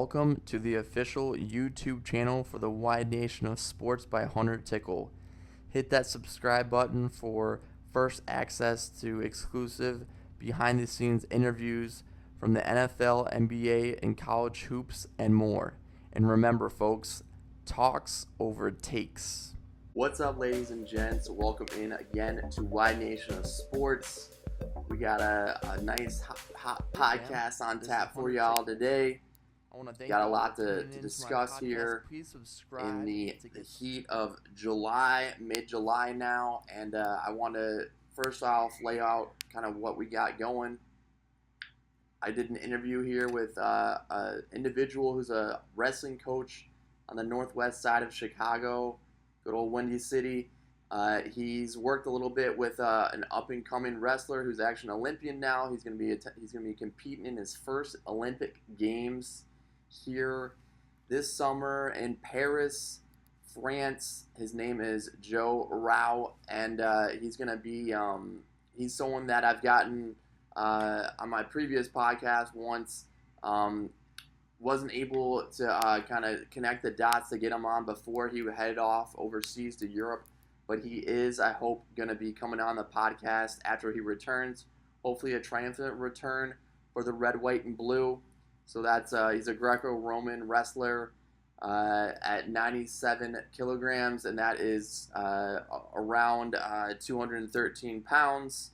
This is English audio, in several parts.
Welcome to the official YouTube channel for the Wide Nation of Sports by Hunter Tickle. Hit that subscribe button for first access to exclusive behind the scenes interviews from the NFL, NBA, and college hoops and more. And remember, folks, talks over takes. What's up, ladies and gents? Welcome in again to Wide Nation of Sports. We got a nice hot podcast on tap for y'all today. Got a lot to discuss here in the heat of July, mid-July now, and I want to first off lay out kind of what we got going. I did an interview here with an individual who's a wrestling coach on the northwest side of Chicago, good old Windy City. He's worked a little bit with an up-and-coming wrestler who's actually an Olympian now. He's going to be competing in his first Olympic Games here this summer in Paris, France. His name is Joe Rao, and he's going to be he's someone that I've gotten on my previous podcast once. Wasn't able to kind of connect the dots to get him on before he headed off overseas to Europe, but he is, I hope, going to be coming on the podcast after he returns. Hopefully a triumphant return for the red, white, and blue. So that's he's a Greco-Roman wrestler at 97 kilograms, and that is around 213 pounds.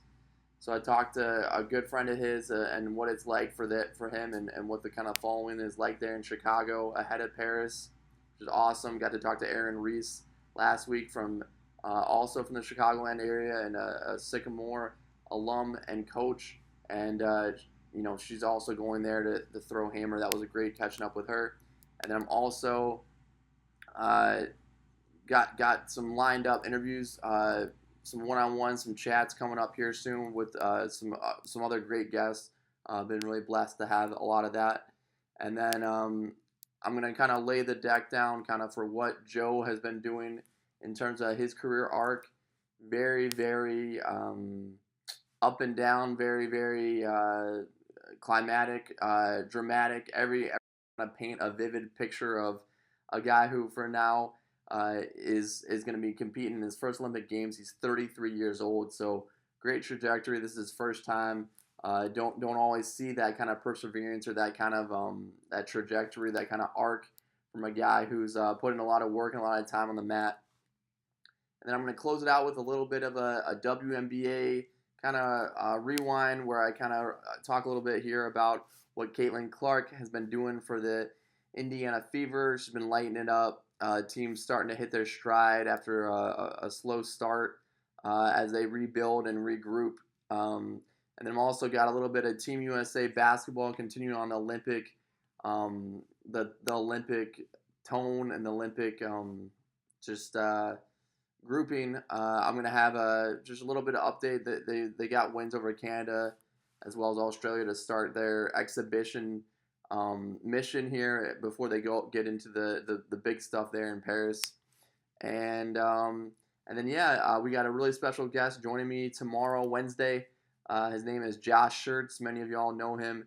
So I talked to a good friend of his and what it's like for him and what the kind of following is like there in Chicago ahead of Paris, which is awesome. Got to talk to Aaron Reese last week from also from the Chicagoland area and a Sycamore alum and coach, and she's also going there to throw hammer. That was a great catching up with her. And then I'm also got some lined up interviews, some one-on-one, some chats coming up here soon with some other great guests. Been really blessed to have a lot of that. And then I'm going to kind of lay the deck down kind of for what Joe has been doing in terms of his career arc. Very, very up and down, very, very climatic, dramatic. Every kind of paint a vivid picture of a guy who, for now, is going to be competing in his first Olympic Games. He's 33 years old, so great trajectory. This is his first time. Don't always see that kind of perseverance or that kind of that trajectory, that kind of arc from a guy who's put in a lot of work and a lot of time on the mat. And then I'm going to close it out with a little bit of a WNBA kind of rewind where I kind of talk a little bit here about what Caitlin Clark has been doing for the Indiana Fever. She's been lighting it up. Teams starting to hit their stride after a slow start as they rebuild and regroup. And then I've also got a little bit of Team USA basketball continuing on the Olympic, the Olympic tone and the Olympic grouping. I'm going to have just a little bit of update that they got wins over Canada as well as Australia to start their exhibition mission here before they get into the big stuff there in Paris. And then we got a really special guest joining me tomorrow, Wednesday. His name is Josh Schertz. Many of y'all know him,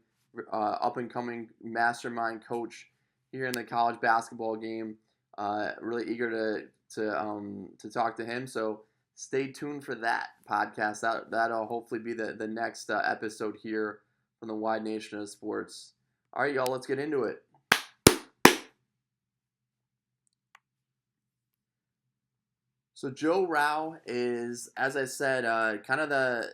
up and coming mastermind coach here in the college basketball game. Really eager to talk to him. So stay tuned for that podcast. That'll hopefully be the next episode here from the Wide Nation of Sports. All right, y'all, let's get into it. So Joe Rao is, as I said, kind of a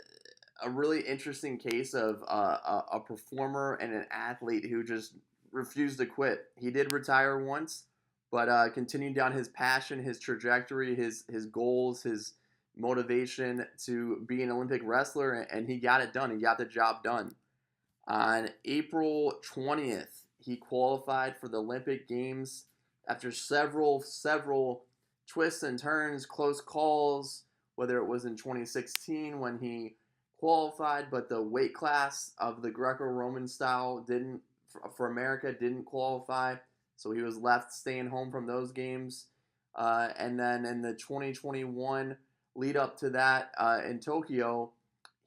really interesting case of a performer and an athlete who just refused to quit. He did retire once, but continued down his passion, his trajectory, his goals, his motivation to be an Olympic wrestler, and he got it done. He got the job done. On April 20th, he qualified for the Olympic Games after several twists and turns, close calls, whether it was in 2016 when he qualified, but the weight class of the Greco-Roman style for America didn't qualify, so he was left staying home from those games. And then in the 2021 lead up to that in Tokyo,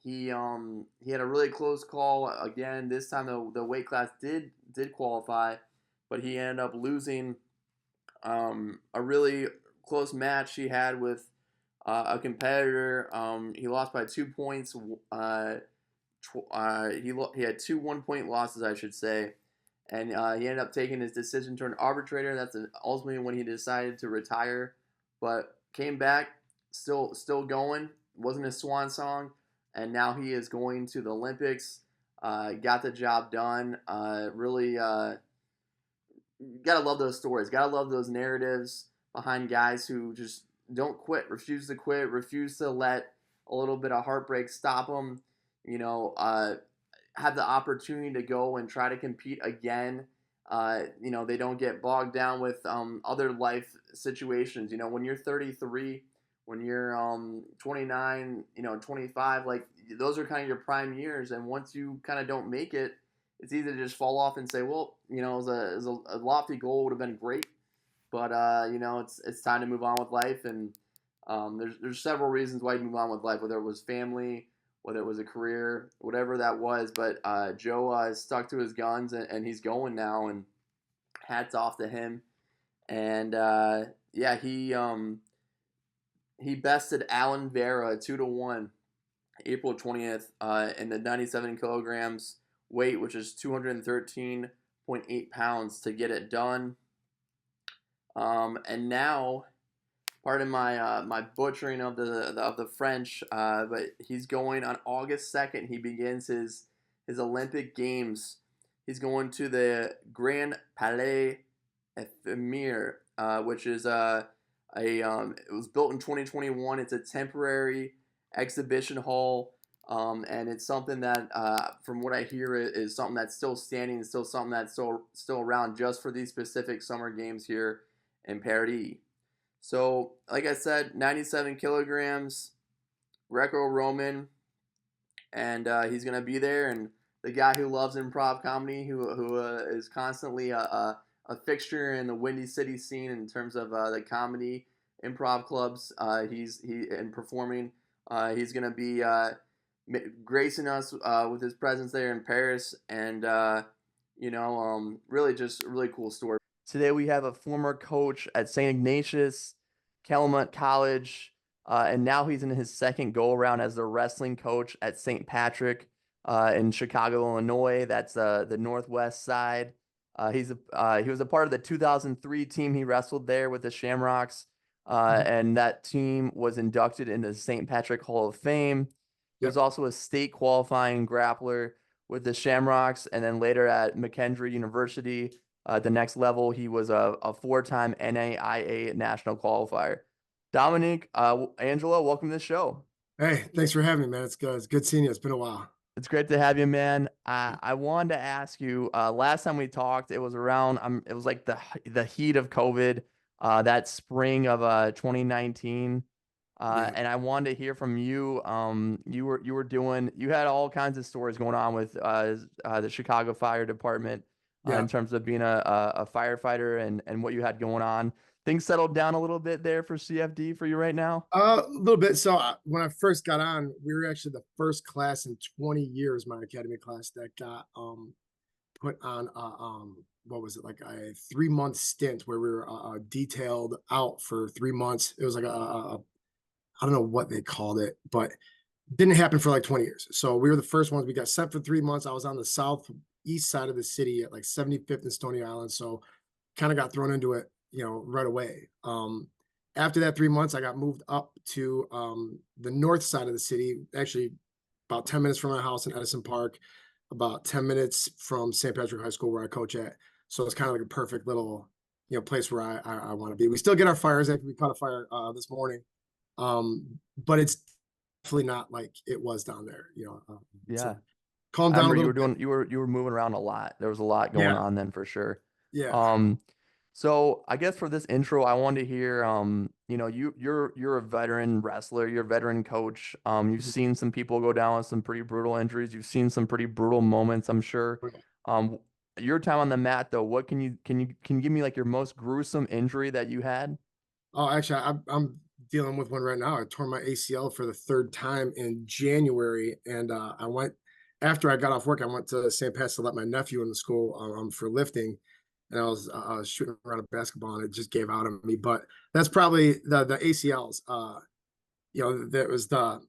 he had a really close call again. This time the weight class did qualify, but he ended up losing a really close match he had with a competitor. He lost by 2 points. He had two 1 point losses, I should say, and he ended up taking his decision to an arbitrator. That's ultimately when he decided to retire, but came back, still going. Wasn't his swan song, and now he is going to the Olympics. Got the job done. Really, gotta love those stories. Gotta love those narratives behind guys who just don't quit, refuse to quit, refuse to let a little bit of heartbreak stop them. You know, have the opportunity to go and try to compete again. They don't get bogged down with other life situations. When you're 33, when you're 29, 25, like those are kind of your prime years. And once you kind of don't make it, it's easy to just fall off and say, well, it was a lofty goal, would have been great, but it's time to move on with life. And there's several reasons why you move on with life, whether it was family, whether it was a career, whatever that was. But Joe stuck to his guns, and he's going now, and hats off to him. And yeah, he bested Alan Vera 2-1, April 20th, in the 97 kilograms weight, which is 213.8 pounds, to get it done. And now, pardon my butchering of the French, but he's going on August 2nd. He begins his Olympic Games. He's going to the Grand Palais Éphémère, which is it was built in 2021. It's a temporary exhibition hall, and it's something that, from what I hear, is something that's still standing, still something that's still around just for these specific summer games here in Paris. So, like I said, 97 kilograms, Greco-Roman, and he's gonna be there. And the guy who loves improv comedy, who is constantly a fixture in the Windy City scene in terms of the comedy improv clubs. He and performing. He's gonna be gracing us with his presence there in Paris, and really just a really cool story. Today we have a former coach at St. Ignatius, Calumet College, and now he's in his second go around as the wrestling coach at St. Patrick in Chicago, Illinois. That's the northwest side. He was a part of the 2003 team. He wrestled there with the Shamrocks, and that team was inducted into the St. Patrick Hall of Fame. He was also a state qualifying grappler with the Shamrocks, and then later at McKendree University, the next level, he was a four-time NAIA national qualifier. Dominic Angelo, welcome to the show. Hey, thanks for having me, man. It's good seeing you. It's been a while. It's great to have you, man. I wanted to ask you, last time we talked, it was around, it was like the heat of COVID, that spring of 2019. And I wanted to hear from you. You had all kinds of stories going on with the Chicago Fire Department, in terms of being a firefighter and what you had going on. Things settled down a little bit there for CFD for you right now? A little bit. So when I first got on, we were actually the first class in 20 years, my academy class, that got put on what was it, like a 3-month stint where we were detailed out for 3 months. It was like I don't know what they called it, but didn't happen for like 20 years. So we were the first ones. We got sent for 3 months. I was on the southeast side of the city at like 75th and Stony Island. So kind of got thrown into it, right away. After that 3 months, I got moved up to the north side of the city, actually about 10 minutes from my house in Edison Park, about 10 minutes from St. Patrick High School where I coach at. So it's kind of like a perfect little, place where I want to be. We still get our fires. We caught a fire this morning. But it's definitely not like it was down there, Yeah. So calm down a little bit. You were moving around a lot. There was a lot going on then for sure. Yeah. So I guess for this intro, I wanted to hear, you're a veteran wrestler, you're a veteran coach. You've seen some people go down with some pretty brutal injuries. You've seen some pretty brutal moments, I'm sure. Your time on the mat though, what can you give me like your most gruesome injury that you had? Oh, actually, I'm dealing with one right now. I tore my ACL for the third time in January, and after I got off work, I went to St. Pat's to let my nephew in the school for lifting, and I was shooting around a basketball and it just gave out on me. But that's probably the ACLs. That was the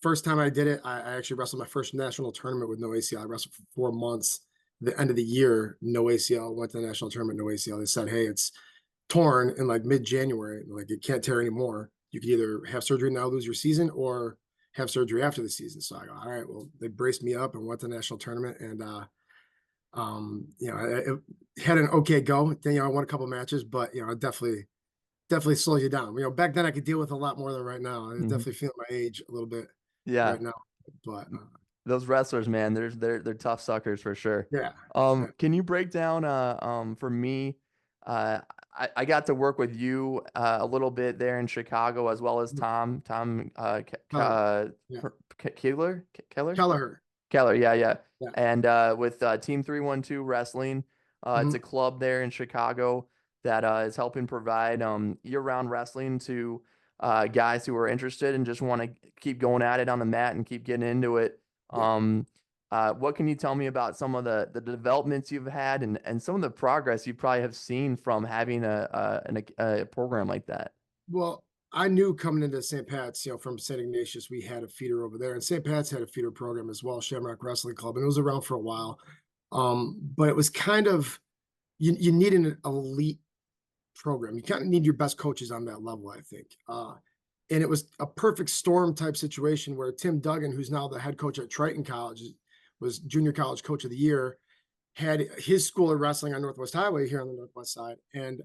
first time I did it. I actually wrestled my first national tournament with no ACL. I wrestled for 4 months. The end of the year, no ACL. Went to the national tournament, no ACL. They said, "Hey, it's torn in like mid-January. Like it can't tear anymore. You can either have surgery now, lose your season, or have surgery after the season." So I go, all right. Well, they braced me up and went to the national tournament, and it had an okay go. Then I won a couple matches, but it definitely slows you down. Back then I could deal with a lot more than right now. I Mhm. definitely feel my age a little bit Yeah. right now, but Those wrestlers, man, they're tough suckers for sure. yeah, yeah. Can you break down for me, uh I got to work with you a little bit there in Chicago as well as Tom Keller, yeah, Keller? Kelleher, Keller, yeah, yeah. yeah. And with Team 312 Wrestling, it's a Mhm. club there in Chicago that is helping provide year-round wrestling to guys who are interested and just want to keep going at it on the mat and keep getting into it. Yeah. Um, what can you tell me about some of the developments you've had and some of the progress you probably have seen from having a program like that? Well, I knew coming into St. Pat's, from St. Ignatius, we had a feeder over there, and St. Pat's had a feeder program as well, Shamrock Wrestling Club, and it was around for a while. But it was kind of you need an elite program. You kind of need your best coaches on that level, I think. And it was a perfect storm type situation where Tim Duggan, who's now the head coach at Triton College, was junior college coach of the year, had his school of wrestling on Northwest Highway here on the Northwest side. And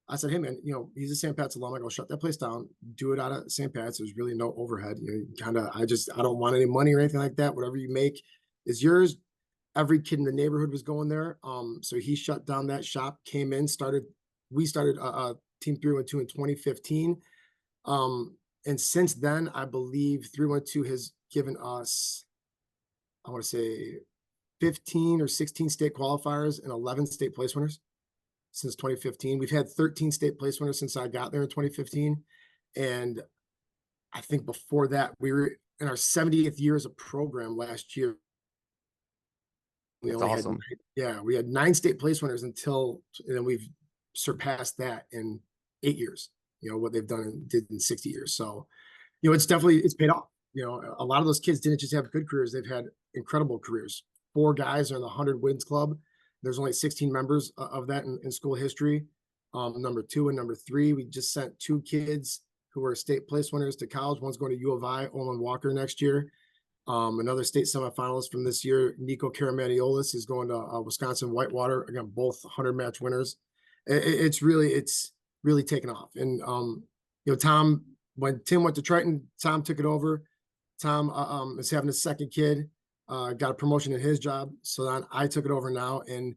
I said, "Hey man, he's a St. Pat's alum. I go, shut that place down, do it out of St. Pat's. There's really no overhead. I don't want any money or anything like that. Whatever you make is yours." Every kid in the neighborhood was going there. So he shut down that shop, came in, we started Team 312 in 2015. And since then, I believe 312 has given us, I want to say 15 or 16 state qualifiers and 11 state place winners since 2015. We've had 13 state place winners since I got there in 2015. And I think before that, we were in our 70th year as a program last year. We That's only had, awesome. yeah, we had 9 state place winners and then we've surpassed that in 8 years. What they've done and did in 60 years. So, it's paid off. A lot of those kids didn't just have good careers; they've had incredible careers. 4 guys are in the 100 wins club. There's only 16 members of that in school history. Number 2 and number 3, we just sent 2 kids who were state place winners to college. One's going to U of I, Olin Walker, next year. Another state semifinalist from this year, Nico Karamaniolis, is going to Wisconsin Whitewater. Again, both 100 match winners. It's really taken off. And Tom, when Tim went to Triton, Tom took it over. Tom is having his second kid, got a promotion in his job, so then I took it over now. And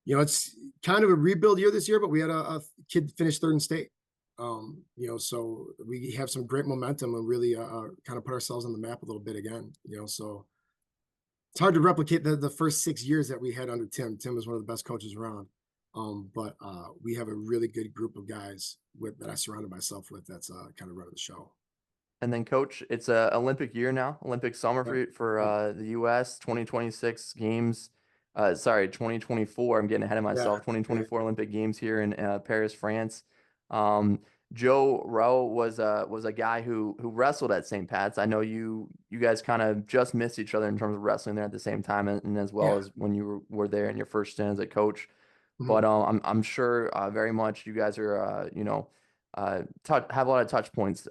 it's kind of a rebuild year this year, but we had a kid finish third in state. So we have some great momentum and really kind of put ourselves on the map a little bit again. So it's hard to replicate the first 6 years that we had under Tim. Tim was one of the best coaches around. But we have a really good group of guys that I surrounded myself with. That's kind of running the show. And then, Coach, it's a Olympic year now, Olympic summer Yep. for Yep. the U.S. 2026 games. Sorry, 2024. I'm getting ahead of Yeah. myself. Yeah. 2024 Olympic Games here in Paris, France. Um, Joe Rowe was a guy who wrestled at St. Pat's. I know you guys kind of just missed each other in terms of wrestling there at the same time, and as well Yeah. as when you were there in your first stint as a coach. But Mhm. I'm sure very much you guys are have a lot of touch points,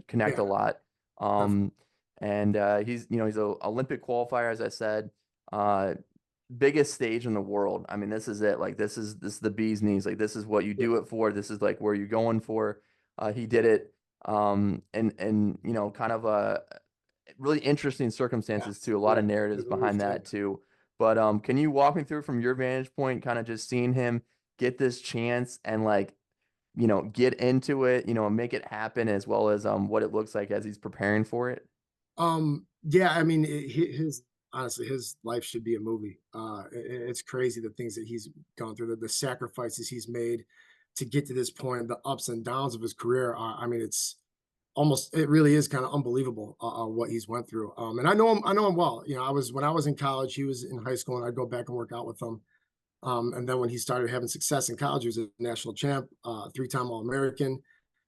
connect Yeah. a lot. Definitely. Um, and he's a Olympic qualifier, as I said. Uh, Biggest stage in the world. I mean, this is it. Like this is the bee's knees. Like this is what you Yeah. do it for. This is like where you're going for. He did it. And kind of really interesting Yeah. circumstances too. A lot Yeah. of It narratives really behind did. that too. But can you walk me through from your vantage point, kind of just seeing him get this chance and like, get into it, and make it happen as well as what it looks like as he's preparing for it? Yeah, I mean, his honestly, his life should be a movie. It's crazy the things that he's gone through, the sacrifices he's made to get to this point, the ups and downs of his career. I mean, it really is kind of unbelievable what he's went through. And I know him well. When I was in college, he was in high school, and I'd go back and work out with him. And then when he started having success in college, he was a national champ, three-time All-American,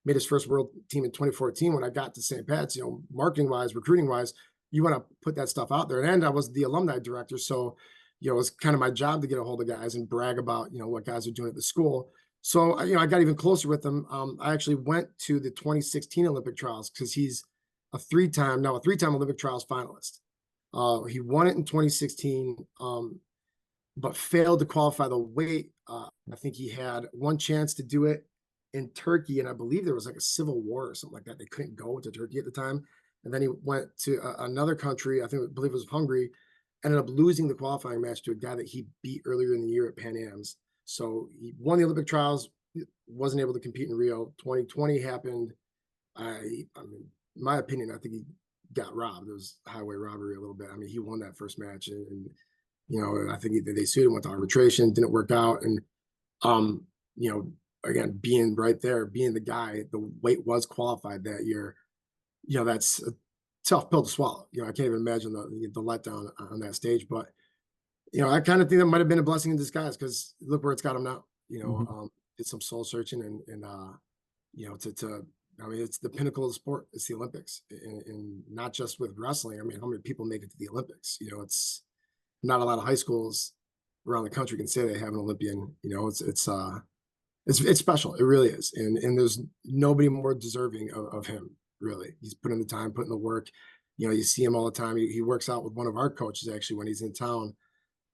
made his first world team in 2014. When I got to St. Pat's, marketing wise, recruiting wise, you want to put that stuff out there. And I was the alumni director. So, it was kind of my job to get a hold of guys and brag about, what guys are doing at the school. So, I got even closer with him. I actually went to the 2016 Olympic trials because he's a three-time Olympic trials finalist. He won it in 2016. But failed to qualify the weight. I think he had one chance to do it in Turkey, and I believe there was like a civil war or something like that. They couldn't go to Turkey at the time, and then he went to another country. I believe it was Hungary. Ended up losing the qualifying match to a guy that he beat earlier in the year at Pan Am's. So he won the Olympic trials, wasn't able to compete in Rio. 2020 happened. I mean, in my opinion, I think he got robbed. It was highway robbery a little bit. I mean, he won that first match, and I think they sued him, went to arbitration, didn't work out. And, um, again, being right there, being the guy, the weight was qualified that year, that's a tough pill to swallow. I can't even imagine the letdown on that stage. But, I kind of think that might have been a blessing in disguise because look where it's got him now. Mhm. Did some soul searching and I mean, it's the pinnacle of the sport. It's the Olympics, and not just with wrestling. I mean, how many people make it to the Olympics? It's not a lot of high schools around the country can say they have an Olympian. It's special. It really is, and there's nobody more deserving of him. Really, he's putting the time, putting the work. You see him all the time. He works out with one of our coaches actually when he's in town,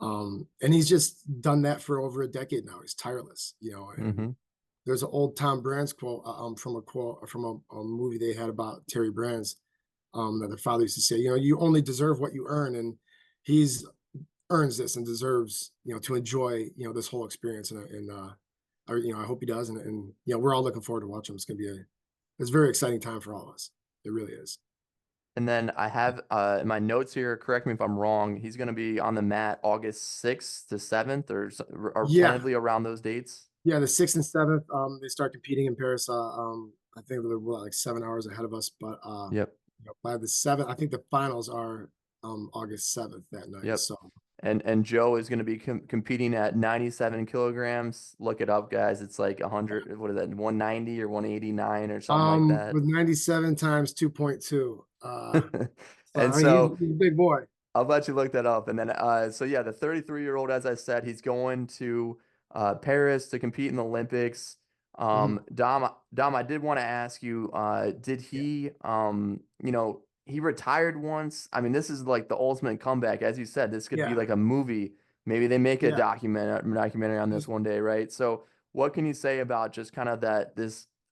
and he's just done that for over a decade now. He's tireless. And Mhm. there's an old Tom Brands quote from a movie they had about Terry Brands, that the father used to say, you only deserve what you earn, and he's earns this and deserves, to enjoy, this whole experience. I hope he does. And we're all looking forward to watching him. It's a very exciting time for all of us. It really is. And then I have in my notes here, correct me if I'm wrong, he's going to be on the mat August 6th to 7th or Yeah. tentatively around those dates. Yeah. The 6th and 7th, they start competing in Paris. I think they're like 7 hours ahead of us, but Yep. by the 7th, I think the finals are August 7th that night. Yep. So And Joe is going to be competing at 97 kilograms. Look it up, guys. It's like 100, what is that, 190 or 189 or something like that. with 97 times 2.2. So And I mean so he's a big boy. I'll let you look that up. And then, so yeah, the 33-year-old, as I said, he's going to Paris to compete in the Olympics. Mhm. Dom, I did want to ask you, did Yeah. he, he retired once. I mean, this is like the ultimate comeback. As you said, this could be Yeah. like a movie. Maybe they make a Yeah. documentary on this Just one day, right? So, what can you say about just kind of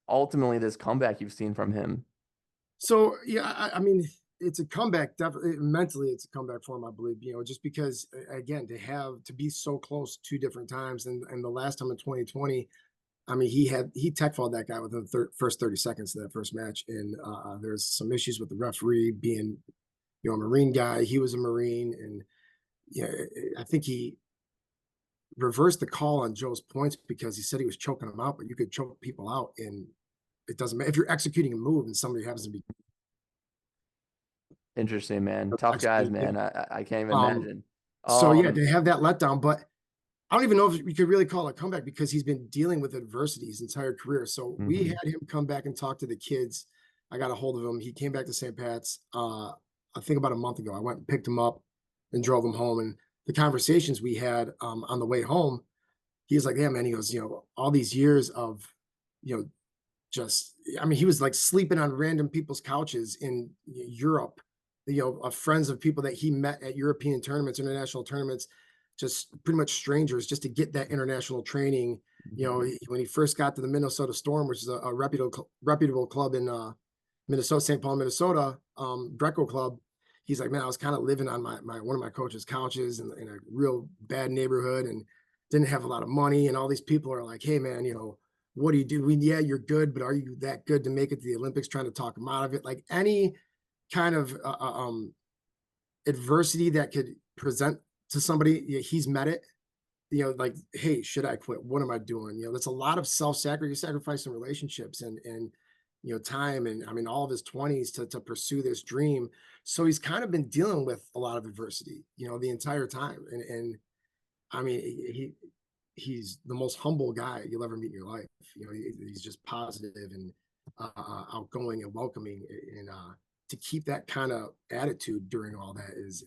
ultimately this comeback you've seen from him? so yeah, I mean, it's a comeback. Definitely, mentally, it's a comeback for him. I believe. Just because again, to be so close 2 different times, and the last time in 2020, I mean, he tech fouled that guy within the first 30 seconds of that first match, and there's some issues with the referee being, a Marine guy. He was a Marine, and yeah, I think he reversed the call on Joe's points because he said he was choking him out, but you could choke people out, and it doesn't matter if you're executing a move and somebody happens to be Interesting, man. Tough guys, executing. Yeah. man. I can't even Um, imagine. so yeah, Um, they have that letdown, but I don't even know if we could really call it a comeback because he's been dealing with adversity his entire career. So we mhm. had him come back and talk to the kids. I got a hold of him. He came back to St. Pat's, I think about a month ago. I went and picked him up and drove him home. And the conversations we had on the way home, he was like, "Yeah, man." He goes, all these years of, you know, just I mean, he was like sleeping on random people's couches in Europe, of friends of people that he met at European tournaments, international tournaments, just pretty much strangers, just to get that international training. Mhm. When he first got to the Minnesota Storm, which is a reputable club in Minnesota, St. Paul, Minnesota, Greco club. He's like, man, I was kind of living on my one of my coach's couches in a real bad neighborhood and didn't have a lot of money. And all these people are like, hey, man, what do you do? Yeah, you're good, but are you that good to make it to the Olympics? Trying to talk him out of it. Like any kind of adversity that could present to somebody, he's met it. Like, hey, should I quit? What am I doing? That's a lot of self-sacrifice, sacrificing relationships and time, and I mean all of his 20s to pursue this dream. So he's kind of been dealing with a lot of adversity, the entire time. And I mean, he's the most humble guy you'll ever meet in your life. He's just positive and outgoing and welcoming, and to keep that kind of attitude during all that is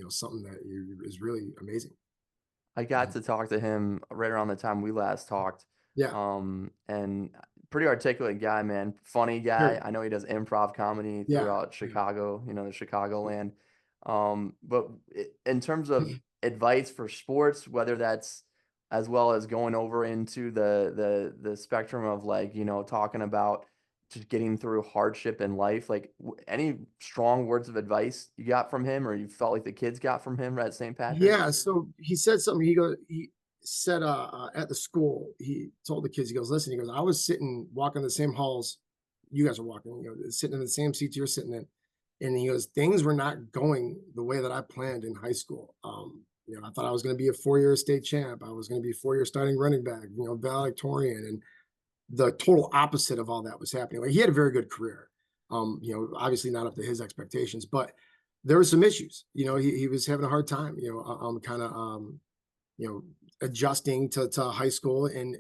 something that is really amazing. I got to talk to him right around the time we last talked. Yeah, And pretty articulate guy, man. Funny guy. very, I know he does improv comedy yeah, throughout yeah. Chicago, the Chicagoland. But in terms of advice for sports, whether that's as well as going over into the spectrum of like, talking about just getting through hardship in life, like any strong words of advice you got from him or you felt like the kids got from him at St. Patrick's? Yeah, so he said something. He said at the school, he told the kids, he goes, listen, he goes, I was walking the same halls you guys are walking, sitting in the same seats you're sitting in. And he goes, things were not going the way that I planned in high school. I thought I was going to be a 4-year state champ. I was going to be a 4-year starting running back, valedictorian, and the total opposite of all that was happening. Like, he had a very good career. Obviously not up to his expectations, but there were some issues. He was having a hard time, kind of adjusting to high school, and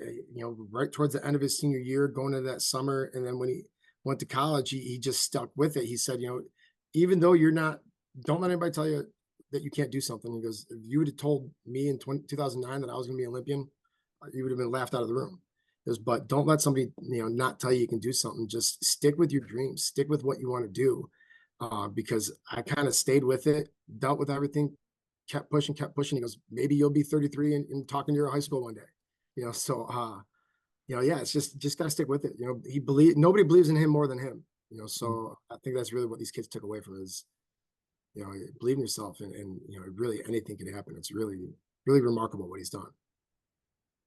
right towards the end of his senior year, going into that summer, and then when he went to college, he just stuck with it. He said, even though don't let anybody tell you that you can't do something. He goes, if you would have told me in 2009 that I was going to be an Olympian, you would have been laughed out of the room. He goes, but don't let somebody not tell you can do something. Just stick with your dreams, stick with what you want to do. Because I kind of stayed with it, dealt with everything, kept pushing, kept pushing. He goes, maybe you'll be 33 and talking to your high school one day. So yeah, it's just gotta stick with it. Nobody believes in him more than him. So I think that's really what these kids took away from is, believe in yourself, and really anything can happen. It's really, really remarkable what he's done.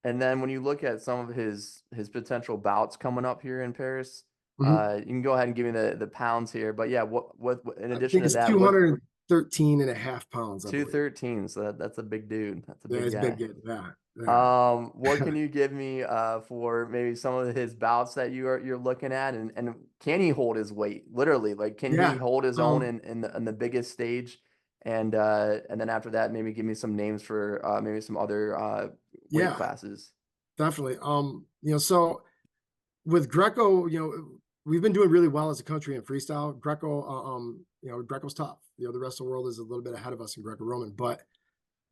And then when you look at some of his potential bouts coming up here in Paris, Mhm. you can go ahead and give me the pounds here. But yeah, what in I addition think to it's that, what 213 and a half pounds, I believe. 213? So that's a big dude. That's a Yeah, big it's big. guy. Yeah, yeah. What can you give me for maybe some of his bouts that you're looking at, and can he hold his weight? Literally, like can he Yeah. hold his own Um, in the biggest stage? And then after that, maybe give me some names for maybe some other weight yeah, classes. definitely. So with Greco, we've been doing really well as a country in freestyle. Greco, Greco's tough. The rest of the world is a little bit ahead of us in Greco-Roman, but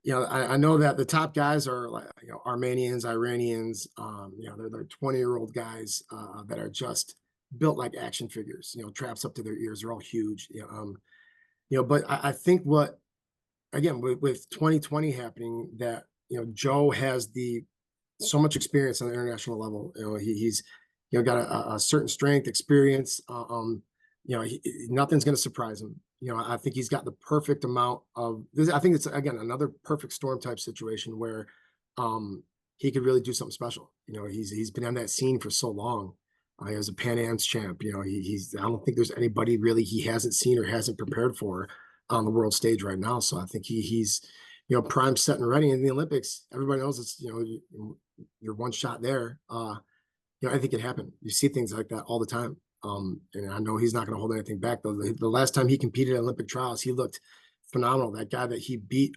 I know that the top guys are like, Armenians, Iranians. They're 20-year-old guys that are just built like action figures. Traps up to their ears. They're all huge. But I think what, again, with 2020 happening, that Joe has so much experience on the international level. He's got a certain strength, experience. Nothing's going to surprise him. I think he's got the perfect amount of this. I think it's, again, another perfect storm type situation where he could really do something special. He's been on that scene for so long. He was a Pan Am's champ. I don't think there's anybody really he hasn't seen or hasn't prepared for on the world stage right now. So I think he's prime, set, and ready in the Olympics. Everybody knows it's you're one shot there. I think it happened. You see things like that all the time. And I know he's not going to hold anything back, though. The last time he competed at Olympic trials, he looked phenomenal. That guy that he beat,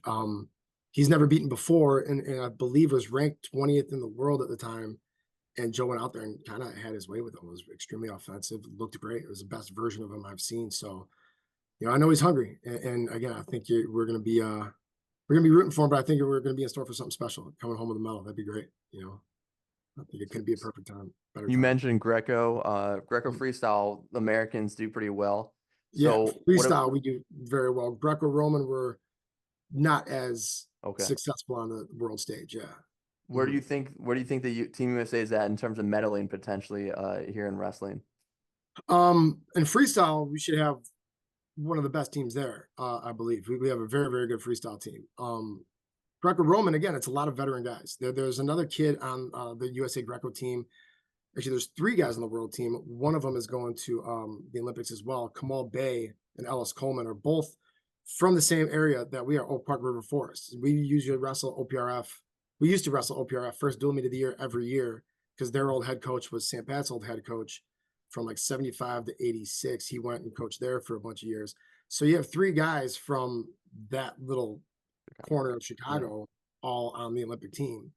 he's never beaten before, and I believe was ranked 20th in the world at the time. And Joe went out there and kind of had his way with him. It was extremely offensive. Looked great. It was the best version of him I've seen. So, I know he's hungry. And again, I think we're going to be rooting for him, but I think we're going to be in store for something special. Coming home with a medal, that'd be great. I think it could be a perfect time, better You time. mentioned Greco freestyle. Americans do pretty well. Yeah, So freestyle we do very well. Greco-Roman, we're not as okay. successful on the world stage. Yeah. Where do Mhm. you think the Team USA is at in terms of medaling potentially here in wrestling? In freestyle, we should have one of the best teams there. I believe we have a very, very good freestyle team. Greco-Roman, again, it's a lot of veteran guys. There's another kid on the USA Greco team. Actually, there's 3 guys on the world team. One of them is going to the Olympics as well. Kamal Bay and Ellis Coleman are both from the same area that we are, Oak Park River Forest. We usually wrestle OPRF. We used to wrestle OPRF, first dual meet of the year every year, because their old head coach was St. Pat's old head coach from like 75 to 86. He went and coached there for a bunch of years. So you have 3 guys from that little corner of Yeah. Chicago all on the Olympic team.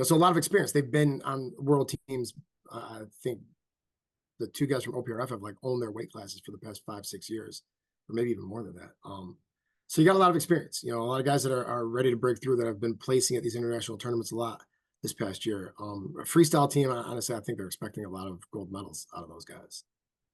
So a lot of experience. They've been on world teams. I think the two guys from OPRF have like owned their weight classes for the past 5, 6 years, or maybe even more than that. So you got a lot of experience. A lot of guys that are ready to break through that have been placing at these international tournaments a lot this past year. A freestyle team, honestly, I think they're expecting a lot of gold medals out of those guys.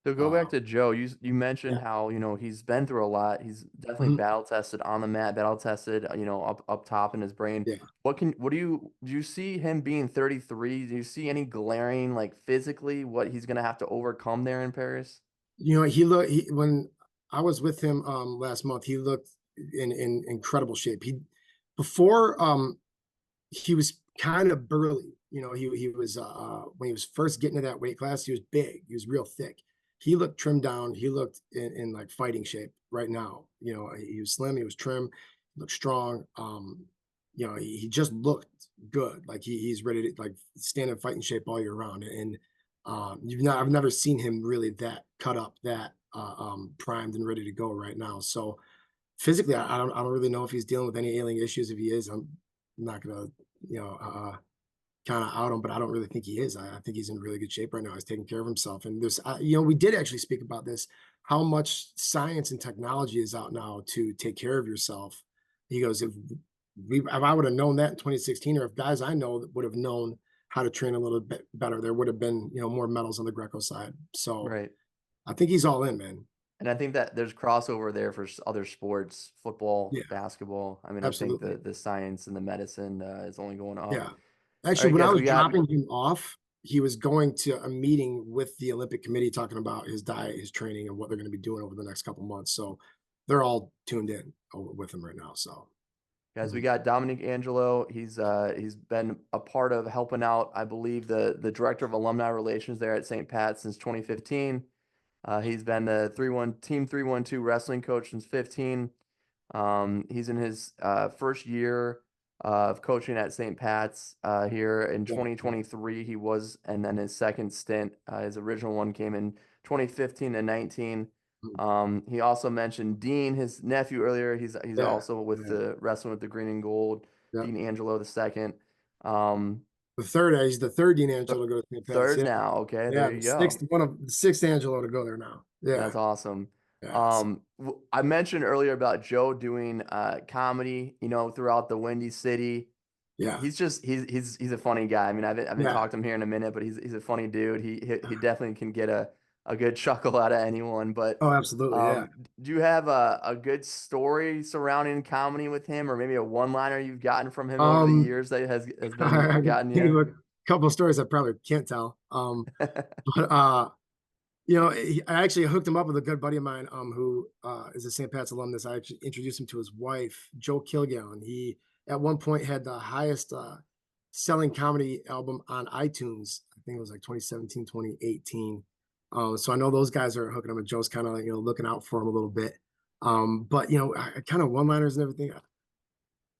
So go back Uh, to Joe. You mentioned yeah. how, he's been through a lot. He's definitely Mhm. battle tested on the mat, battle tested, up top in his brain. Yeah. Do you see him being 33? Do you see any glaring, like, physically what he's gonna have to overcome there in Paris? When I was with him last month, he looked in incredible shape. Before he was kind of burly. He was when he was first getting to that weight class, he was big. He was real thick. He looked trimmed down. He looked in like fighting shape right now. He was slim. He was trim. He looked strong. He just looked good. Like he's ready to like stand in fighting shape all year round. And I've never seen him really that cut up, that primed and ready to go right now. So physically, I don't really know if he's dealing with any ailing issues. If he is, I'm not gonna, kind of out him, but I don't really think he is. I think he's in really good shape right now. He's taking care of himself. And we did actually speak about this, how much science and technology is out now to take care of yourself. He goes, if I would have known that in 2016, or if guys I know that would have known how to train a little bit better, there would have been, more medals on the Greco side. So Right. I think he's all in, man. And I think that there's crossover there for other sports, football, Yeah, basketball. I mean, I think absolutely. the science and the medicine is only going up. Yeah. All Actually, right, when I guys, was we got dropping him off, he was going to a meeting with the Olympic Committee talking about his diet, his training, and what they're going to be doing over the next couple months. So they're all tuned in with him right now. So Guys, we mhm. got Dominic Angelo. He's been a part of helping out, I believe, the director of alumni relations there at St. Pat since 2015. He's been the 3-1 team 312 wrestling coach since 15. He's in his first year of coaching at St. Pat's here in Yeah, yeah. 2023. He was, and then his second stint, his original one came in 2015 and 19. Mhm. He also mentioned Dean, his nephew, earlier. He's Yeah, also with yeah, the wrestling with the green and gold. yeah. Dean Angelo the second. Um, He's the third Dean th- Angelo to go to St. Pat's. Third Yeah, now. Okay, yeah. there you go. The sixth Angelo to go there now. Yeah, That's awesome. yeah, so, I mentioned earlier about Joe doing comedy, throughout the Windy City. yeah, He's a funny guy. I mean, I've been yeah. talking to him here in a minute, but he's a funny dude. He definitely can get a good chuckle out of anyone. But Oh, absolutely. Yeah. do you have a good story surrounding comedy with him, or maybe a one-liner you've gotten from him over the Um, years that has been I can gotten think of you? a couple of stories I probably can't tell. But I actually hooked him up with a good buddy of mine, who is a St. Pat's alumnus. I actually introduced him to his wife, Joe Kilgallen. He at one point had the highest selling comedy album on iTunes. I think it was like 2017, 2018. So I know those guys are hooking him, and Joe's kind of like, looking out for him a little bit. But kind of one-liners and everything.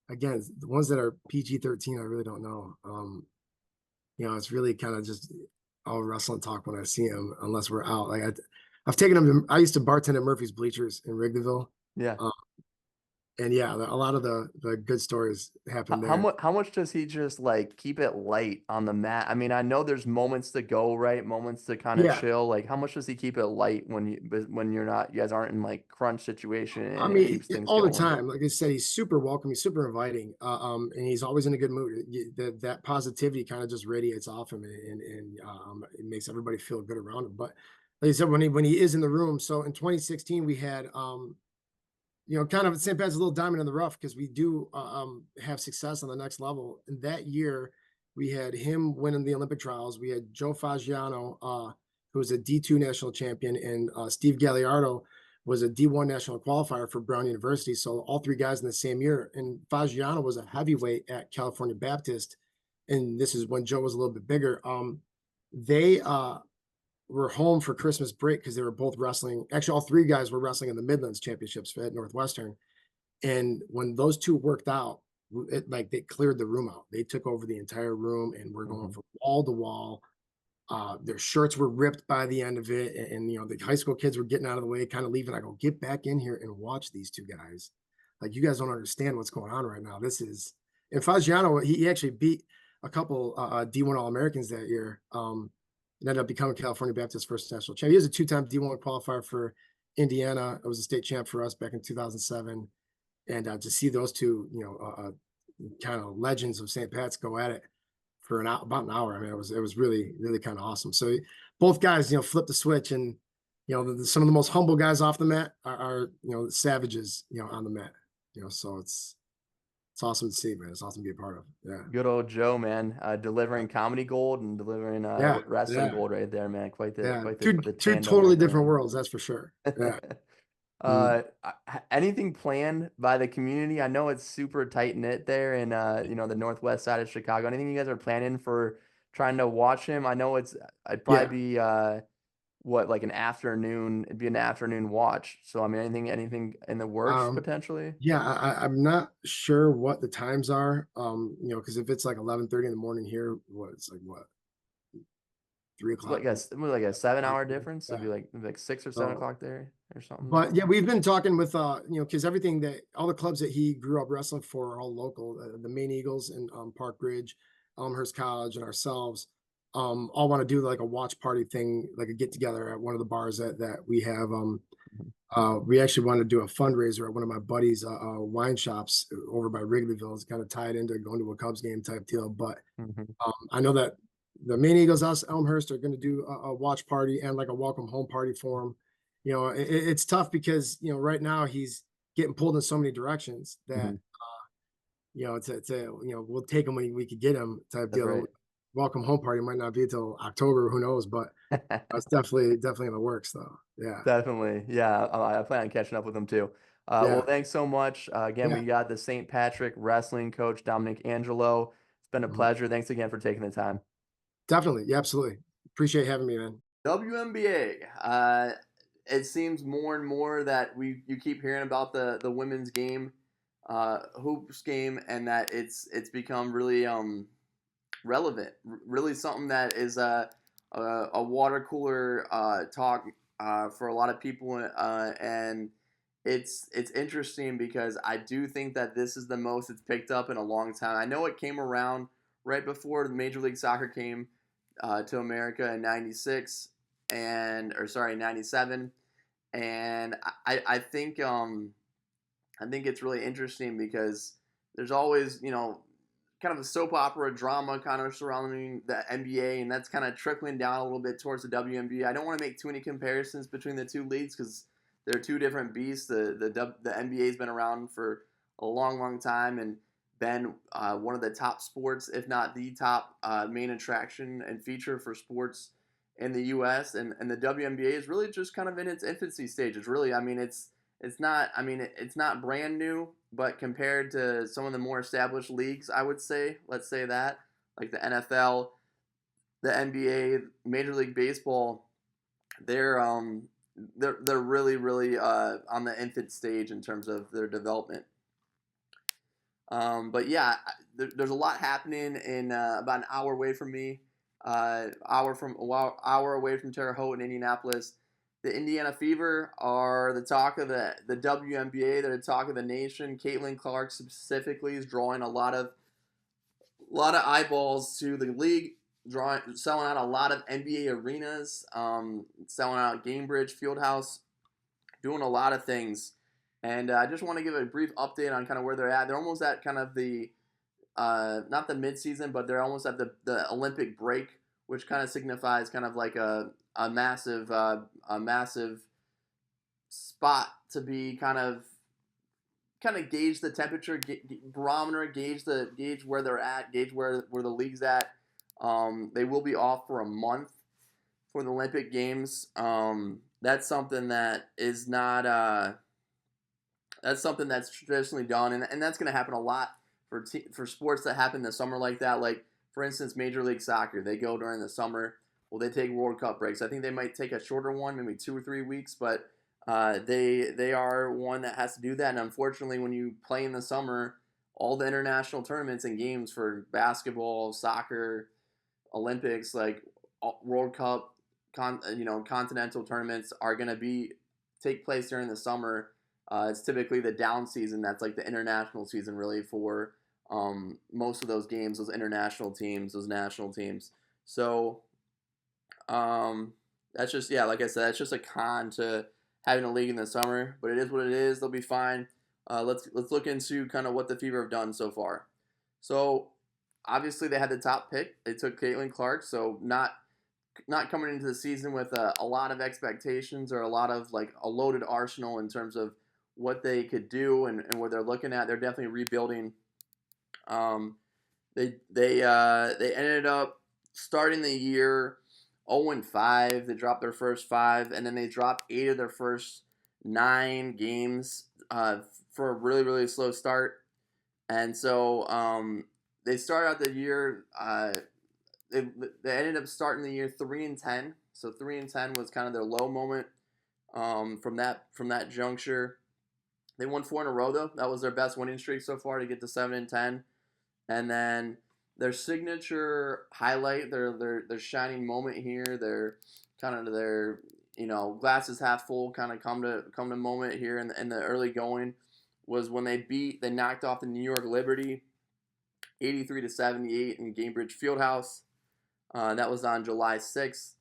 Again, the ones that are PG-13, I really don't know. It's really kind of just all wrestling talk when I see him, unless we're out. I've taken him to, I used to bartend at Murphy's Bleachers in Wrigleyville. Yeah. Um, and yeah, a lot of the good stories happen How there. much does he just like keep it light on the mat? I mean, I know there's moments to go, right? Moments to kind of Yeah. chill. Like, how much does he keep it light when you guys aren't in like crunch situation I and it mean, keeps things all the going? time. Like I said, he's super welcoming, super inviting, and he's always in a good mood. That positivity kind of just radiates off him, and it makes everybody feel good around him. But like I said, when he is in the room, so in 2016 we had kind of St. Pat's a little diamond in the rough because we do have success on the next level. And that year, we had him winning the Olympic trials. We had Joe Fagiano, who was a D2 national champion, and Steve Galliardo was a D1 national qualifier for Brown University. So all three guys in the same year. And Fagiano was a heavyweight at California Baptist. And this is when Joe was a little bit bigger. They were home for Christmas break because they were both wrestling. Actually, all three guys were wrestling in the Midlands Championships at Northwestern. And when those two worked out, like they cleared the room out. They took over the entire room and we're going Mhm. from wall to wall. Their shirts were ripped by the end of it, and the high school kids were getting out of the way, kind of leaving. I go, get back in here and watch these two guys. Like you guys don't understand what's going on right now. This is And Fagiano, he actually beat a couple D1 All-Americans that year. And ended up becoming California Baptist first national champ. He was a two-time D1 qualifier for Indiana. It was a state champ for us back in 2007. And to see those two, kind of legends of St. Pat's go at it for about an hour. I mean, it was really, really kind of awesome. So both guys, flipped the switch, and some of the most humble guys off the mat are savages, on the mat. So it's awesome to see, man. It's awesome to be a part of. Yeah. Good old Joe, man, delivering comedy gold and delivering Yeah. wrestling Yeah. gold right there, man. Quite the Yeah. quite the, Two the two tandem totally right different there. worlds, that's for sure. Yeah. Mm. Anything planned by the community? I know it's super tight knit there in the northwest side of Chicago. Anything you guys are planning for trying to watch him? I know it'd probably Yeah. be what, like an afternoon. It'd be an afternoon watch. So I mean, anything in the works Um, potentially? yeah, I'm not sure what the times are. Because if it's like 11:30 in the morning here, it's like what, three It's like o'clock? a 7 hour difference. It'd Yeah. be like 6 or 7 o'clock So, there or something. but yeah, we've been talking with because everything that all the clubs that he grew up wrestling for are all local. The Maine Eagles and Park Ridge, Elmhurst College, and ourselves all want to do like a watch party thing, like a get together at one of the bars that we have. Mhm. We actually wanted to do a fundraiser at one of my buddies' wine shops over by Wrigleyville. It's kind of tied into going to a Cubs game type deal. But Mhm. I know that the Maine Eagles, us, Elmhurst, are going to do a watch party and like a welcome home party for him. It's tough because right now he's getting pulled in so many directions that Mhm. we'll take him when we could get him type That's deal. right. The welcome home party might not be until October, who knows? But it's definitely in the works, though. Yeah, Definitely. Yeah, I plan on catching up with him too. Well, yeah, thanks so much. Again, yeah. we got the St. Patrick wrestling coach, Dominic Angelo. It's been a Mhm. pleasure. Thanks again for taking the time. Definitely. Yeah, absolutely. Appreciate having me, man. WNBA. It seems more and more that you keep hearing about the women's game, hoops game, and that it's become really relevant, really something that is a water cooler talk for a lot of people, and it's interesting because I do think that this is the most it's picked up in a long time. I know it came around right before the Major League Soccer came to America in '96 or sorry '97, and I think it's really interesting because there's always kind of a soap opera drama kind of surrounding the NBA, and that's kind of trickling down a little bit towards the WNBA. I don't want to make too many comparisons between the two leagues because they're two different beasts. The NBA's been around for a long, long time and been one of the top sports, if not the top main attraction and feature for sports in the U.S. And the WNBA is really just kind of in its infancy stage. It's really, I mean, it's not brand new, but compared to some of the more established leagues, I would say, let's say that, like the NFL, the NBA, Major League Baseball, they're um they're really really on the infant stage in terms of their development. But yeah, there's a lot happening in about an hour away from me, hour away from Terre Haute in Indianapolis. The Indiana Fever are the talk of the WNBA. They're the talk of the nation. Caitlin Clark specifically is drawing a lot of eyeballs to the league, selling out a lot of NBA arenas, selling out Gamebridge Fieldhouse, doing a lot of things. And I just want to give a brief update on kind of where they're at. They're almost at kind of the not the midseason, but they're almost at the Olympic break, which kind of signifies kind of like a massive spot to be kind of gauge the temperature, barometer, gauge where they're at, gauge where the league's at. They will be off for a month for the Olympic Games. That's something that is not. That's something that's traditionally done, and that's going to happen a lot for sports that happen in the summer like that. Like for instance, Major League Soccer, they go during the summer. Well, they take World Cup breaks. I think they might take a shorter one, maybe 2 or 3 weeks, but they are one that has to do that. And unfortunately, when you play in the summer, all the international tournaments and games for basketball, soccer, Olympics, like World Cup, continental tournaments are going to be take place during the summer. It's typically the down season. That's like the international season, really, for most of those games, those international teams, those national teams. So that's just, yeah, like I said, that's just a con to having a league in the summer. But it is what it is. They'll be fine. Let's look into kind of what the Fever have done so far. So obviously they had the top pick. They took Caitlin Clark, so not coming into the season with a lot of expectations or a lot of like a loaded arsenal in terms of what they could do and what they're looking at. They're definitely rebuilding. Um, they ended up starting the year 0-5. They dropped their first 5, and then they dropped 8 of their first 9 games for a really, really slow start. And so they started out the year. They ended up starting the year 3-10. So 3-10 was kind of their low moment from that juncture. They won 4 in a row though. That was their best winning streak so far to get to 7-10. And then their signature highlight, their shining moment here, their kind of their glasses half full kind of come to moment here in the early going was when they knocked off the New York Liberty 83-78 in Gainbridge Fieldhouse. That was on July 6th.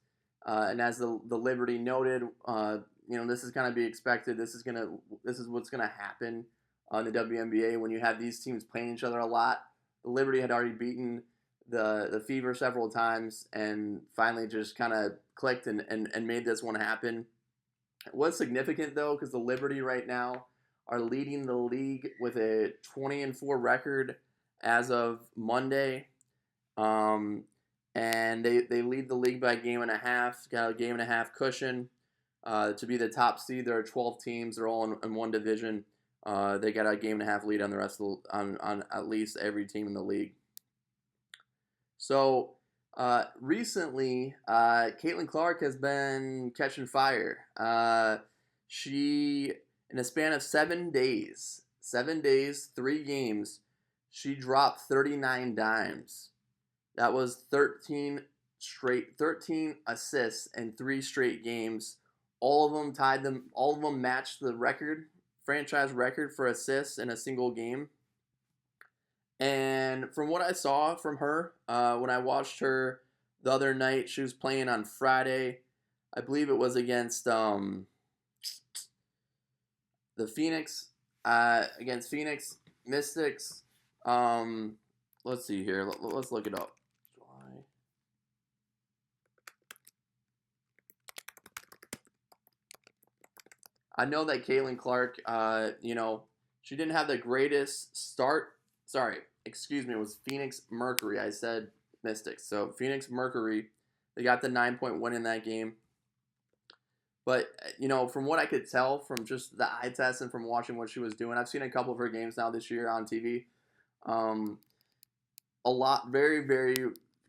And as the Liberty noted, this is kind of be expected. This is what's gonna happen in the WNBA when you have these teams playing each other a lot. The Liberty had already beaten the Fever several times and finally just kind of clicked and made this one happen. What's significant though, because the Liberty right now are leading the league with a 20-4 record as of Monday. And they lead the league by a game and a half, got a game and a half cushion to be the top seed. There are 12 teams. They're all in one division. They got a game and a half lead on the rest of on at least every team in the league. So recently, Caitlin Clark has been catching fire. She, in a span of 7 days, 3 games, she dropped 39 dimes. That was 13 assists in 3 straight games. All of them matched the franchise record for assists in a single game. And from what I saw from her, when I watched her the other night, she was playing on Friday. I believe it was against the against Phoenix Mystics. Let's see here. Let's look it up. I know that Caitlin Clark, she didn't have the greatest start. Sorry, excuse me, it was Phoenix Mercury. I said Mystics. So Phoenix Mercury, they got the 9-point win in that game. But, from what I could tell from just the eye test and from watching what she was doing, I've seen a couple of her games now this year on TV. A lot, very, very,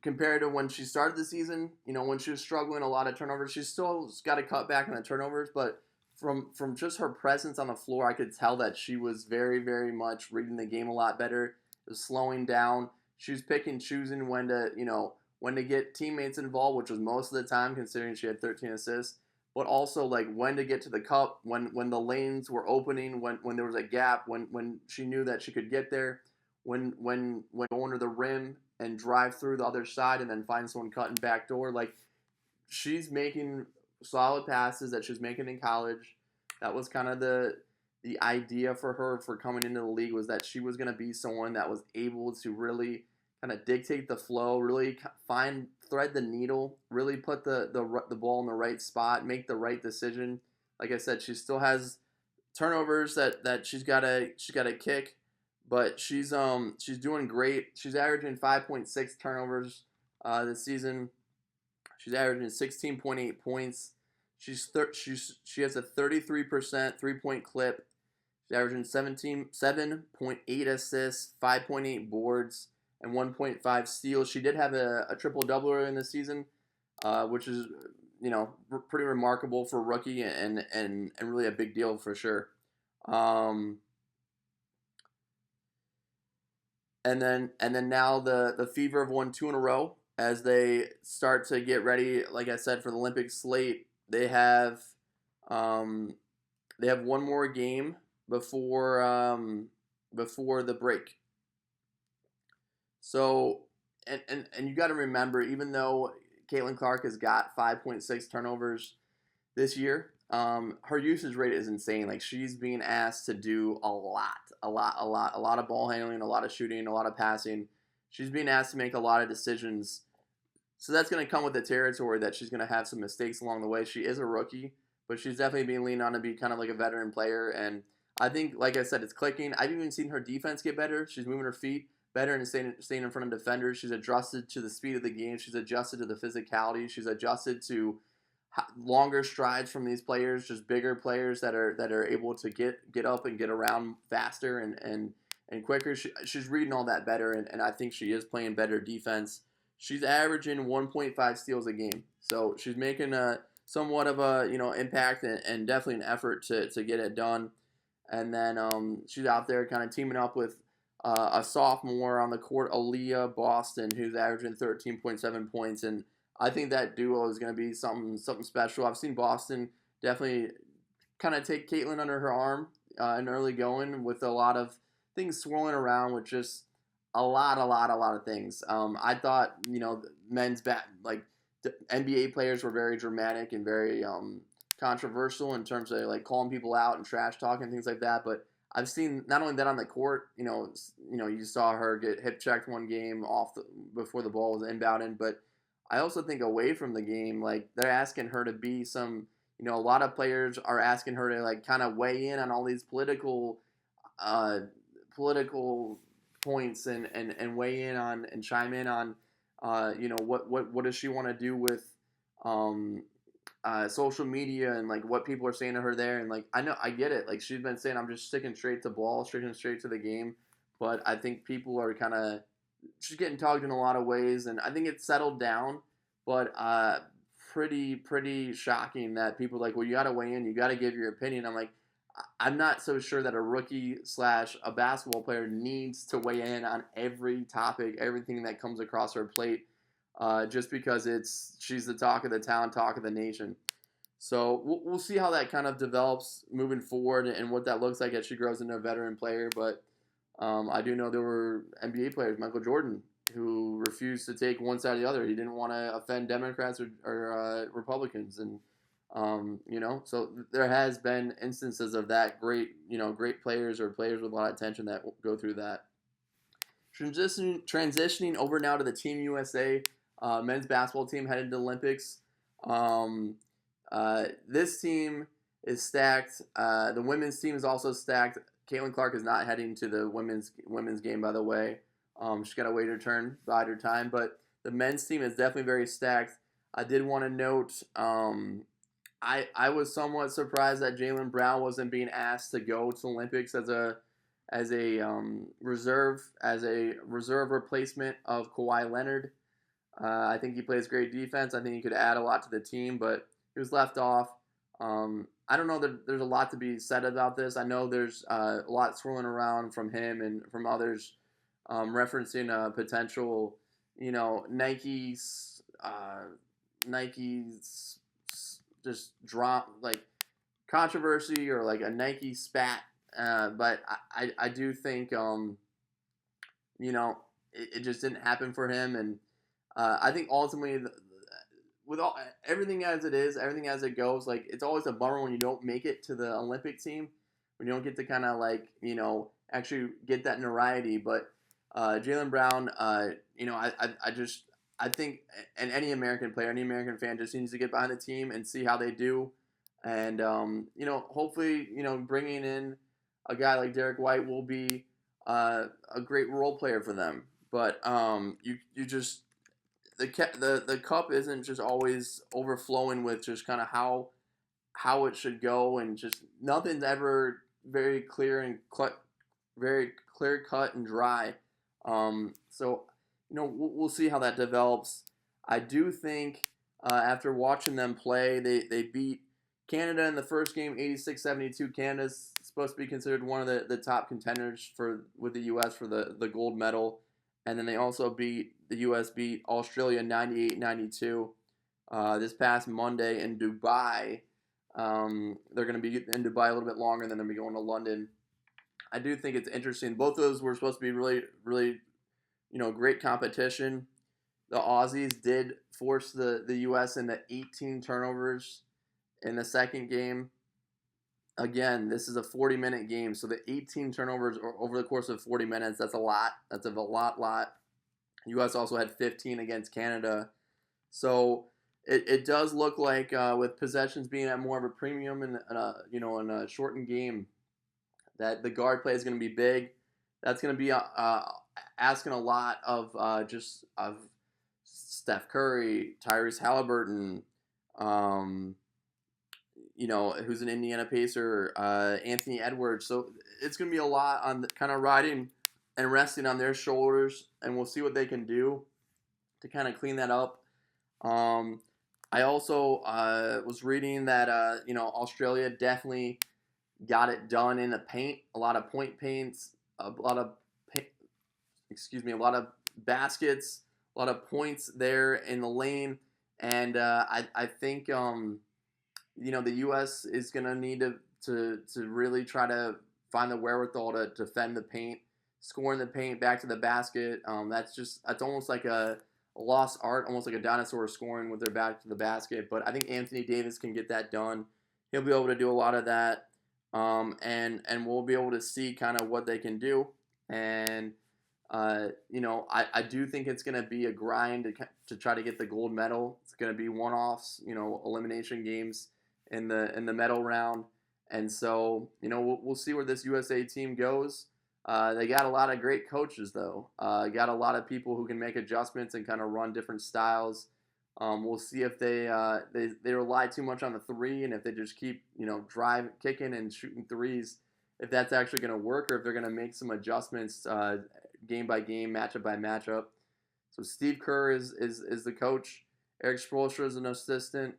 compared to when she started the season, when she was struggling, a lot of turnovers. She's still got to cut back on the turnovers, but from just her presence on the floor, I could tell that she was very, very much reading the game a lot better. It was slowing down. She was picking, choosing when to get teammates involved, which was most of the time, considering she had 13 assists. But also like when to get to the cup, when the lanes were opening, when there was a gap, when she knew that she could get there, when going to the rim and drive through the other side and then find someone cutting back door. Like she's making solid passes that she was making in college. That was kind of the idea for her for coming into the league, was that she was going to be someone that was able to really kind of dictate the flow, really thread the needle, really put the ball in the right spot, make the right decision. Like I said, she still has turnovers that she's got to kick, but she's doing great. She's averaging 5.6 turnovers this season. She's averaging 16.8 points. She has a 33% 3-point clip. She's averaging 7.8 assists, 5.8 boards, and 1.5 steals. She did have a triple double in the season, which is pretty remarkable for a rookie and really a big deal for sure. And then now the Fever have won 2 in a row as they start to get ready. Like I said, for the Olympic slate, they have one more game before the break. So, and you got to remember, even though Caitlin Clark has got 5.6 turnovers this year, her usage rate is insane. Like she's being asked to do a lot of ball handling, a lot of shooting, a lot of passing. She's being asked to make a lot of decisions. So that's going to come with the territory that she's going to have some mistakes along the way. She is a rookie, but she's definitely being leaned on to be kind of like a veteran player. And I think, like I said, it's clicking. I've even seen her defense get better. She's moving her feet better and staying in front of defenders. She's adjusted to the speed of the game. She's adjusted to the physicality. She's adjusted to longer strides from these players, just bigger players that are able to get up and get around faster and quicker. She's reading all that better, and I think she is playing better defense. She's averaging 1.5 steals a game, so she's making a somewhat of a impact and definitely an effort to get it done. And then she's out there kind of teaming up with a sophomore on the court, Aaliyah Boston, who's averaging 13.7 points. And I think that duo is going to be something special. I've seen Boston definitely kind of take Caitlin under her arm in early going with a lot of things swirling around with just a lot of things. I thought, men's like the NBA players were very dramatic and very controversial in terms of like calling people out and trash talking and things like that. But I've seen not only that on the court, you saw her get hip checked one game before the ball was inbounded, but I also think away from the game, like they're asking her to be some, a lot of players are asking her to like kind of weigh in on all these uh, political points and weigh in on and chime in on, what does she want to do with, um, social media and like what people are saying to her there. And like I get it, like she's been saying I'm just sticking straight to ball, sticking straight to the game. But I think people are kind of she's getting tugged in a lot of ways, and I think it's settled down. But pretty shocking that people are like, well, you got to weigh in, you got to give your opinion. I'm like, I'm not so sure that a rookie slash a basketball player needs to weigh in on every topic, everything that comes across her plate, just because she's the talk of the town, talk of the nation. So we'll see how that kind of develops moving forward and what that looks like as she grows into a veteran player. But I do know there were NBA players, Michael Jordan, who refused to take one side or the other. He didn't want to offend Democrats or Republicans, and so there has been instances of that. Great players or players with a lot of attention that go through that. Transitioning over now to the Team USA men's basketball team headed to the Olympics. This team is stacked. The women's team is also stacked. Caitlin Clark is not heading to the women's game, by the way. She's got to wait her turn, bide her time. But the men's team is definitely very stacked. I did want to note, I was somewhat surprised that Jaylen Brown wasn't being asked to go to the Olympics as a reserve replacement of Kawhi Leonard. I think he plays great defense. I think he could add a lot to the team, but he was left off. I don't know that there's a lot to be said about this. I know there's a lot swirling around from him and from others referencing a potential, Nike's just drop like controversy or like a Nike spat. But I do think it just didn't happen for him, and I think ultimately with everything as it is, everything as it goes, like it's always a bummer when you don't make it to the Olympic team, when you don't get to kind of like actually get that notoriety. But Jaylen Brown, I think, and any American player, any American fan just needs to get behind the team and see how they do, and hopefully bringing in a guy like Derek White will be a great role player for them. But you just the cup isn't just always overflowing with just kind of how it should go, and just nothing's ever very clear and very clear cut and dry. So we'll see how that develops. I do think after watching them play, they beat Canada in the first game 86-72. Canada's supposed to be considered one of the top contenders with the U.S. for the gold medal. And then they also the U.S. beat Australia 98-92 this past Monday in Dubai. They're going to be in Dubai a little bit longer, and then they'll be going to London. I do think it's interesting. Both of those were supposed to be really, really great competition. The Aussies did force the U.S. into 18 turnovers in the second game. Again, this is a 40-minute game, so the 18 turnovers over the course of 40 minutes, that's a lot. That's a lot. U.S. also had 15 against Canada. So it does look like with possessions being at more of a premium in a shortened game, that the guard play is going to be big. That's going to be asking a lot of Steph Curry, Tyrese Halliburton, um, who's an Indiana Pacer, Anthony Edwards. So it's going to be a lot on kind of riding and resting on their shoulders, and we'll see what they can do to kind of clean that up. I also was reading that Australia definitely got it done in the paint. A lot of point paints, a lot of a lot of baskets, a lot of points there in the lane, and I think the U.S. is gonna need to really try to find the wherewithal to defend the paint, score in the paint, back to the basket. That's almost like a lost art, almost like a dinosaur scoring with their back to the basket. But I think Anthony Davis can get that done. He'll be able to do a lot of that, and we'll be able to see kind of what they can do. And I do think it's going to be a grind to try to get the gold medal. It's going to be one-offs, elimination games in the medal round, and so we'll see where this USA team goes. They got a lot of great coaches though. Got a lot of people who can make adjustments and kind of run different styles. We'll see if they rely too much on the three, and if they just keep kicking and shooting threes, if that's actually going to work, or if they're going to make some adjustments game by game, matchup by matchup. So Steve Kerr is the coach. Eric Spoelstra is an assistant.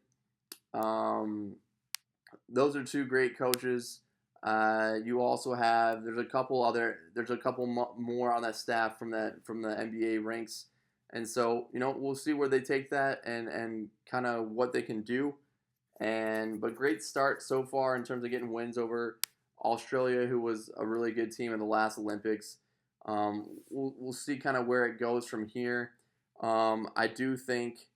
Those are two great coaches. You also have there's a couple more on that staff from the NBA ranks, and so we'll see where they take that and kind of what they can do. But great start so far in terms of getting wins over Australia, who was a really good team in the last Olympics. We'll see kind of where it goes from here. I do think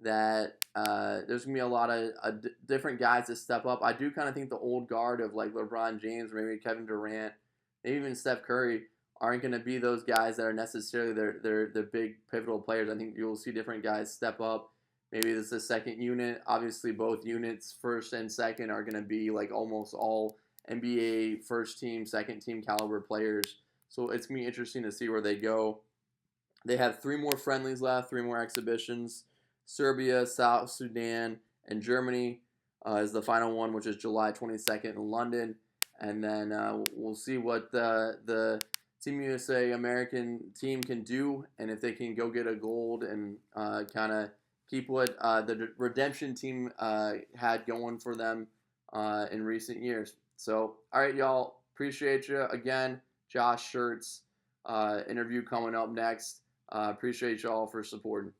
that there's gonna be a lot of different guys that step up. I do kind of think the old guard of like LeBron James, maybe Kevin Durant, maybe even Steph Curry aren't gonna be those guys that are necessarily the big pivotal players. I think you'll see different guys step up. Maybe this is the second unit. Obviously, both units, first and second, are gonna be like almost all NBA first team, second team caliber players. So it's gonna be interesting to see where they go. They have 3 more friendlies left, 3 more exhibitions. Serbia, South Sudan, and Germany is the final one, which is July 22nd in London. And then we'll see what the Team USA American team can do, and if they can go get a gold and kind of keep what the redemption team had going for them in recent years. So, all right, y'all. Appreciate you. Again, Josh Shirts interview coming up next. Appreciate y'all for supporting.